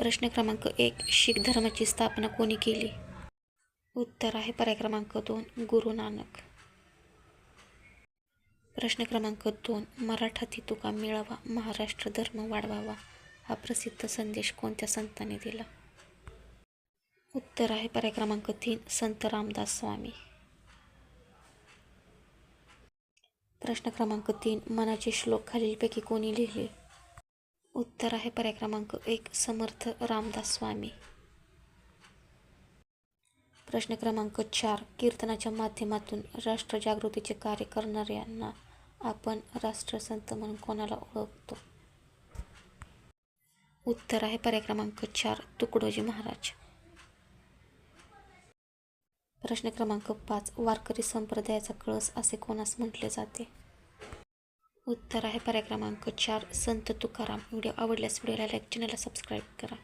प्रश्न क्रमांक 1. शीख धर्माची स्थापना कोणी केली? उत्तर आहे पर्याय क्रमांक 2. गुरु नानक. प्रश्न क्रमांक 2. मराठाती तुका मिळावा, महाराष्ट्र धर्म वाढवावा हा प्रसिद्ध संदेश कोणत्या संतांनी दिला? उत्तर आहे पर्याय क्रमांक 3. संत रामदास स्वामी. प्रश्न क्रमांक 3. मनाचे श्लोक खालीलपैकी कोणी लिहिले? उत्तर आहे पर्याय क्रमांक 1. समर्थ रामदास स्वामी. प्रश्न क्रमांक 4. कीर्तनाच्या माध्यमातून राष्ट्रजागृतीचे कार्य करणाऱ्यांना आपण राष्ट्रसंत म्हणून कोणाला ओळखतो? उत्तर आहे पर्याय क्रमांक 4. तुकडोजी महाराज. प्रश्न क्रमांक 5. वारकरी संप्रदायाचा कळस असे कोणास म्हटले जाते? उत्तर आहे पर्याय क्रमांक 4. संत तुकाराम. व्हिडिओ आवडल्यास व्हिडिओला लाईक, चॅनलला सबस्क्राईब करा.